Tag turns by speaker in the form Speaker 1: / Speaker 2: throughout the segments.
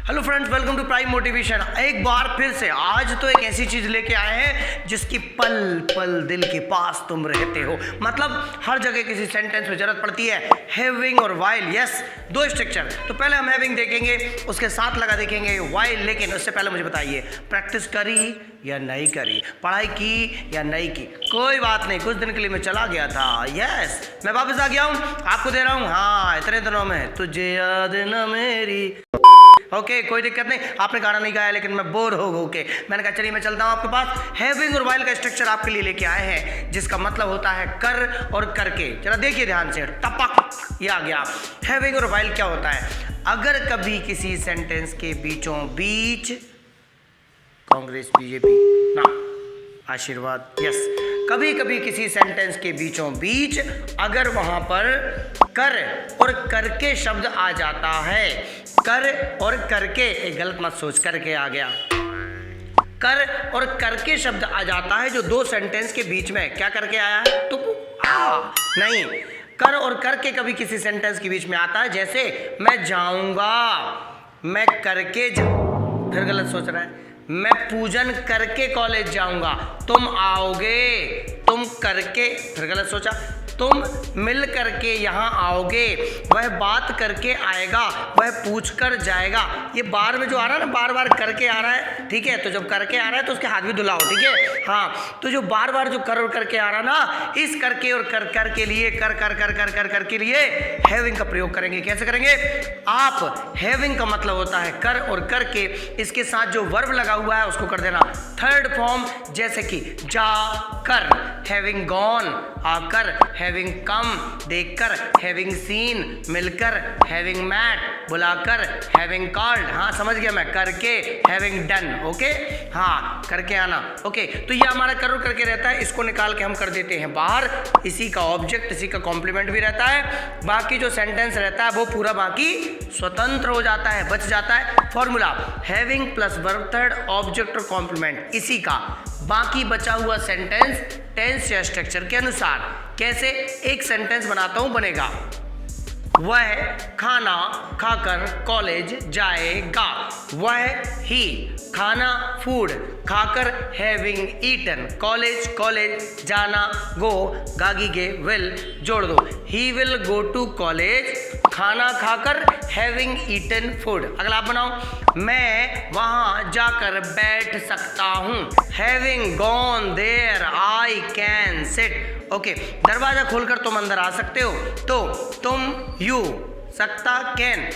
Speaker 1: Hello friends, welcome to Prime Motivation. एक बार फिर से आज तो एक ऐसी चीज लेके आए हैं जिसकी पल पल दिल के पास तुम रहते हो। मतलब हर जगह किसी सेंटेंस में जरूरत पड़ती है हैविंग और वाइल। यस, दो स्ट्रक्चर। तो पहले हम हैविंग देखेंगे, उसके साथ लगा देखेंगे वाइल। लेकिन उससे पहले मुझे बताइए, प्रैक्टिस करी या नहीं करी, पढ़ाई की या नहीं की? कोई बात नहीं, कुछ दिन के लिए मैं चला गया था। यस, मैं वापस आ गया हूँ, आपको दे रहा हूँ। हाँ, इतने दिनों में तुझे याद न मेरी। ओके, कोई दिक्कत नहीं। आपने गाना नहीं गाया लेकिन मैं बोर हो के मैंने कहा चलिए मैं चलता हूँ आपके पास। हैविंग और वाइल का स्ट्रक्चर आपके लिए लेके आए हैं जिसका मतलब होता है कर और करके। जरा देखिए ध्यान से, टपक, ये आ गया। हैविंग और वाइल क्या होता है? अगर कभी किसी सेंटेंस के बीचों बीच कांग्रेस बीजेपी ना आशीर्वाद, यस, कभी कभी किसी सेंटेंस के बीचों बीच अगर वहां पर कर और करके शब्द आ जाता है, कर और करके, एक गलत मत सोच, करके आ गया, कर और करके शब्द आ जाता है जो दो सेंटेंस के बीच में क्या करके आया है? तो नहीं, कर और करके कभी किसी सेंटेंस के बीच में आता है। जैसे मैं जाऊंगा, मैं करके फिर गलत सोच रहा है, मैं पूजन करके कॉलेज जाऊंगा, तुम आओगे, तुम करके, फिर गलत सोचा, तुम मिल करके यहाँ आओगे, वह बात करके आएगा, वह पूछ कर जाएगा। ये बार में जो आ रहा है ना, बार बार करके आ रहा है, ठीक है? तो जब करके आ रहा है तो उसके हाथ भी धुलाओ, ठीक है? हाँ, तो जो बार बार जो कर और करके आ रहा ना, इस करके और कर के लिए, कर के लिए हैविंग का प्रयोग करेंगे। कैसे करेंगे? आप हैविंग का मतलब होता है कर और करके, इसके साथ जो वर्ब लगा हुआ है उसको कर देना थर्ड फॉर्म। जैसे कि जा कर, हैविंग गॉन, आकर, हैविंग कम, देखकर, हैविंग सीन, मिलकर, हैविंग मैट, बुलाकर, हैविंग कॉल्ड। हाँ, समझ गया मैं, करके, हैविंग डन। ओके, हाँ, करके आना। ओके, तो ये हमारा कर और करके रहता है, इसको निकाल के हम कर देते हैं बाहर। इसी का ऑब्जेक्ट, इसी का कॉम्प्लीमेंट भी रहता है। बाकी जो सेंटेंस रहता है वो पूरा बाकी स्वतंत्र हो जाता है, बच जाता है। Formula having plus verb third, object और कॉम्प्लीमेंट, इसी का बाकी बचा हुआ सेंटेंस टेंस या स्ट्रक्चर के अनुसार। कैसे? एक सेंटेंस बनाता हूं, बनेगा वह खाना खाकर कॉलेज जाएगा, वह ही खाना फूड खाकर हैविंग ईटन, कॉलेज जाना गो, गागी गे विल जोड़ दो, he will go to college खाना खाकर हैविंग ईटन फूड। अगला आप बनाओ, मैं वहां जाकर बैठ सकता हूं, having gone there I can sit. Okay, दरवाजा खोलकर तुम अंदर आ सकते हो, तो तुम यू, सकता कैन,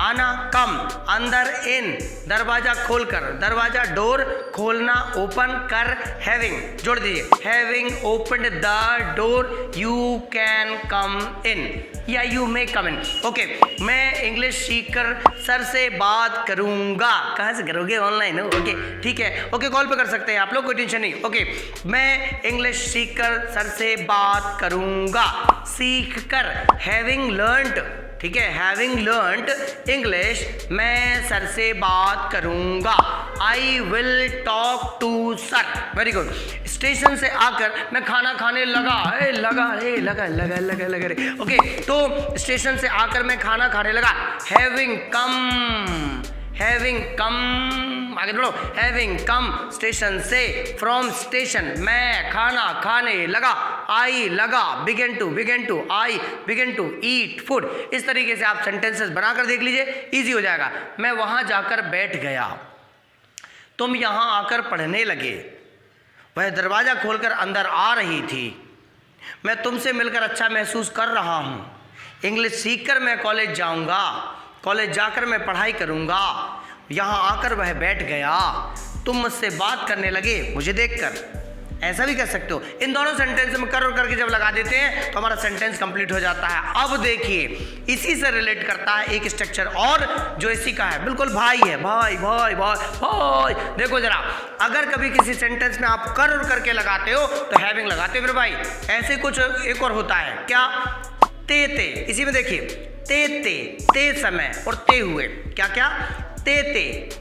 Speaker 1: आना कम, अंदर इन, दरवाजा खोलकर, दरवाजा डोर, खोलना ओपन कर, हैविंग जोड़ दीजिए, having opened the door you can come in या you may come in. Okay, मैं इंग्लिश सीखकर सर से बात करूंगा। कहाँ से करोगे? ऑनलाइन हो? ओके, ठीक है। ओके, कॉल पे कर सकते हैं आप लोग, कोई टेंशन नहीं। ओके, मैं इंग्लिश सीखकर सर से बात करूंगा, सीख कर, हैविंग लर्नड, ठीक है, हैविंग लर्नड इंग्लिश, मैं सर से बात करूंगा, I will talk to sir. Very good. Station से आकर मैं खाना खाने लगा, लगा रे। ओके, तो स्टेशन से आकर मैं खाना खाने लगा, हैविंग कम, आगे बढ़ो, हैविंग कम स्टेशन से, फ्रॉम स्टेशन, मैं खाना खाने लगा, आई लगा, begin to, I begin to eat food. इस तरीके से आप सेंटेंसेस बनाकर देख लीजिए, इजी हो जाएगा। मैं वहां जाकर बैठ गया, तुम यहां आकर पढ़ने लगे, वह दरवाजा खोलकर अंदर आ रही थी, मैं तुमसे मिलकर अच्छा महसूस कर रहा हूं, इंग्लिश सीखकर मैं कॉलेज जाऊंगा, कॉलेज जाकर मैं पढ़ाई करूंगा, यहाँ आकर वह बैठ गया, तुम मुझसे बात करने लगे मुझे देखकर। ऐसा भी कर सकते हो। इन दोनों सेंटेंस में कर और करके जब लगा देते हैं तो हमारा सेंटेंस कंप्लीट हो जाता है। अब देखिए, इसी से रिलेट करता है एक स्ट्रक्चर और जो इसी का है, बिल्कुल भाई है, भाई। देखो जरा, अगर कभी किसी सेंटेंस में आप कर और करके लगाते हो तो हैविंग लगाते हो फिर भाई। ऐसे कुछ एक और होता है, क्या? ते, इसी में देखिए, ते समय और ते हुए, क्या?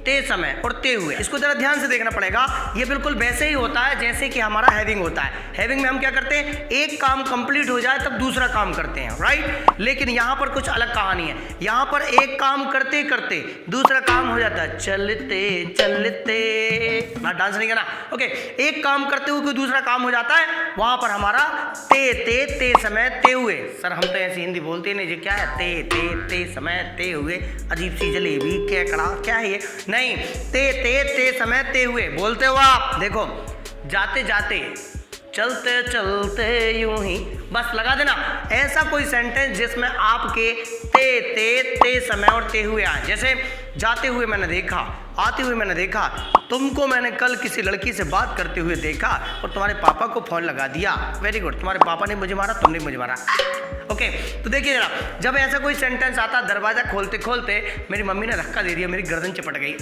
Speaker 1: ते समय और ते हुए, इसको जरा ध्यान से देखना पड़ेगा। ये बिल्कुल वैसे ही होता है जैसे कि हमारा हैविंग होता है। हैविंग में हम क्या करते हैं, एक काम कंप्लीट हो जाए तब दूसरा काम करते हैं, राइट। लेकिन यहाँ पर कुछ अलग कहानी है। यहाँ पर एक काम करते करते दूसरा काम हो जाता है, चलते चलते ना, डांस नहीं करना, ओके। एक काम करते हुए कोई दूसरा काम हो जाता है, वहां पर हमारा ते समय ते हुए। सर हम तो ऐसी हिंदी बोलते नहीं, जो क्या है, ते समय ते हुए, अजीब सी जलेबी केकड़ा क्या है ये, नहीं, ते समय ते हुए बोलते हो आप। देखो, जाते जाते, चलते चलते यूं ही, बस लगा देना ऐसा कोई सेंटेंस जिसमें आपके ते समय और ते हुए आए। जैसे जाते हुए मैंने देखा, आते हुए मैंने देखा, तुमको मैंने कल किसी लड़की से बात करते हुए देखा और तुम्हारे पापा को फोन लगा दिया। वेरी गुड, तुम्हारे पापा ने मुझे मारा, तुमने मुझे मारा, ओके। तो देखिए जरा, जब ऐसा कोई सेंटेंस आता, दरवाजा खोलते खोलते मेरी मम्मी ने धक्का दे दिया, मेरी गर्दन चिपट गई,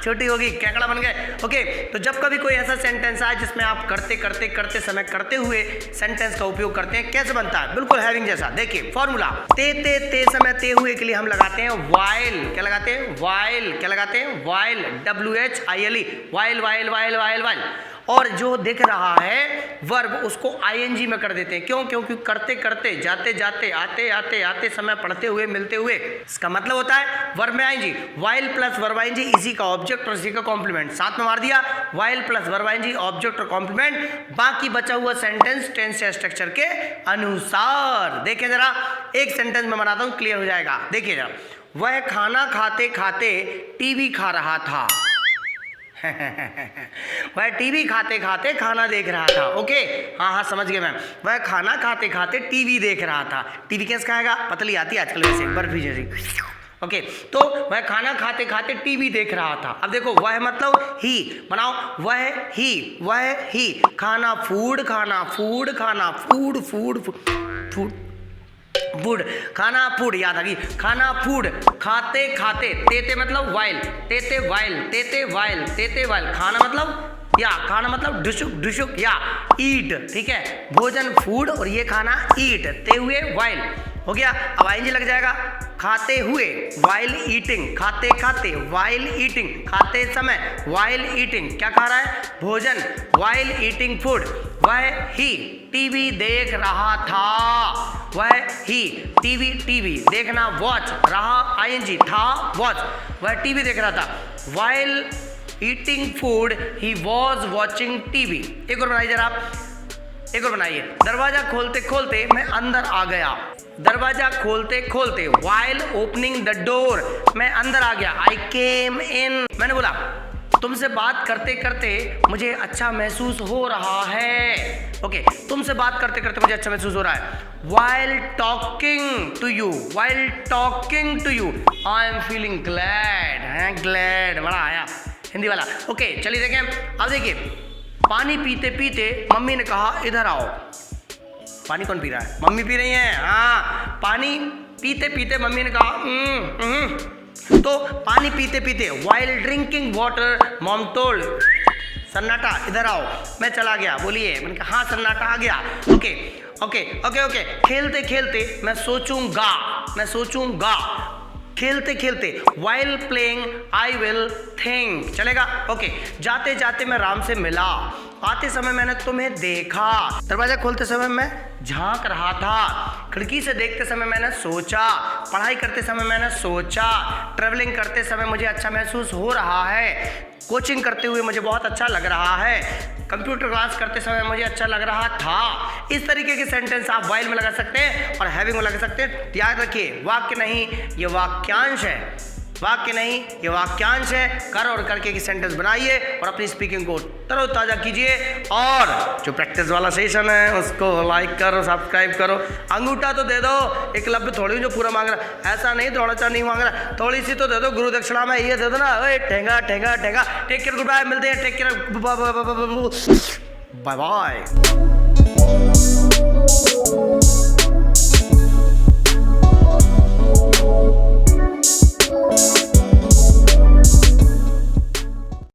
Speaker 1: छोटी होगी, केकड़ा बन गए, ओके। तो जब कभी कोई ऐसा सेंटेंस आए जिसमें आप करते समय करते हुए सेंटेंस का उपयोग करते हैं, कैसे बनता है, बिल्कुल हैविंग जैसा। देखिए फॉर्मूला, ते समय ते हुए के लिए हम लगाते हैं वाइल। क्या लगाते हैं, वाइल। क्या लगाते हैं, while, WHILE, while while while while while. और जो दिख रहा है वर्ब, उसको ING में कर देते हैं। क्यों, क्योंकि करते करते, जाते जाते, आते आते, आते समय, पढ़ते हुए, मिलते हुए, इसका मतलब होता है वर्ब में ING। While plus verb ING, इसी का ऑब्जेक्ट और इसी का कॉम्प्लीमेंट, साथ में मार दिया, while plus verb ING, object और कॉम्प्लीमेंट। बाकी बचा हुआ सेंटेंस टेंस या स्ट्रक्चर के अनुसार। देखिए जरा, एक सेंटेंस में बनाता हूं, क्लियर हो जाएगा। देखिए जरा, वह खाना खाते खाते टीवी खा रहा था। वह टीवी खाते खाते खाना देख रहा था, ओके। हाँ समझ गए मैम। वह खाना खाते खाते टीवी देख रहा था। टीवी कैसे खाएगा, पतली आती है आजकल वैसे, बर्फी जैसी, ओके। तो वह खाना खाते खाते टीवी देख रहा था। अब देखो, वह मतलब ही, बनाओ, वह ही, खाना फूड, खाना फूड, खाना फूड, फूड फूड, फूड, खाना फूड, याद आ गई, खाना फूड, खाते खाते, ते मतलब वाइल, ते वाइल, खाना मतलब या, खाना मतलब डुशुक या ईट, ठीक है, भोजन फूड और ये खाना ईट, ते हुए वाइल हो गया। अब ING लग जाएगा, खाते हुए, वाइल ईटिंग, खाते खाते, वाइल ईटिंग, खाते समय, वाइल ईटिंग, क्या खा रहा है, भोजन, वाइल ईटिंग फूड। वह ही टीवी देख रहा था, वह ही टीवी देखना, वॉच, रहा ING, था वॉच, वह टीवी देख रहा था। While eating food he was watching TV. एक और बनाइए जरा, एक और बनाइए। दरवाजा खोलते खोलते मैं अंदर आ गया, दरवाजा खोलते खोलते, वाइल ओपनिंग द डोर, मैं अंदर आ गया, आई केम इन। मैंने बोला, तुमसे बात करते करते मुझे अच्छा महसूस हो रहा है, ओके। तुमसे बात करते करते मुझे अच्छा महसूस हो रहा है। While talking to you, while talking to you, I am feeling glad, glad बड़ा आया हिंदी वाला, ओके। चलिए देखें, अब देखिए, पानी पीते पीते मम्मी ने कहा इधर आओ। पानी कौन पी रहा है, मम्मी पी रही हैं, हाँ। पानी पीते पीते मम्मी ने कहा तो पानी पीते पीते, while drinking water mom told, सन्नाटा, इधर आओ। मैं चला गया, बोलिए, मैंने कहा हाँ सन्नाटा आ गया, ओके ओके ओके ओके। खेलते खेलते मैं सोचूंगा, खेलते खेलते, while playing I will think, चलेगा, ओके। जाते जाते मैं राम से मिला, आते समय मैंने तुम्हें देखा, दरवाजा खोलते समय मैं झांक रहा था, खिड़की से देखते समय मैंने सोचा, पढ़ाई करते समय मैंने सोचा, ट्रैवलिंग करते समय मुझे अच्छा महसूस हो रहा है, कोचिंग करते हुए मुझे बहुत अच्छा लग रहा है, कंप्यूटर क्लास करते समय मुझे अच्छा लग रहा था। इस तरीके के सेंटेंस आप वाइल में लगा सकते हैं और हैविंग में लगा सकते हैं। याद रखिए, वाक्य नहीं ये वाक्यांश है, वाक्य नहीं ये वाक्यांश है। कर और करके की सेंटेंस बनाइए और अपनी स्पीकिंग को तरोताजा कीजिए। और जो प्रैक्टिस वाला सेशन है उसको लाइक करो, सब्सक्राइब करो। अंगूठा तो दे दो, एकलव्य थोड़ी जो पूरा मांग रहा, ऐसा नहीं थोड़ा सा नहीं मांग रहा, थोड़ी सी तो दे दो। गुरु दक्षिणा में ये दे दो ना, ठेंगा ठेंगा ठेंगा। टेक केयर, गुड बाय, मिलते हैं, टेक केयर, बाय बाय।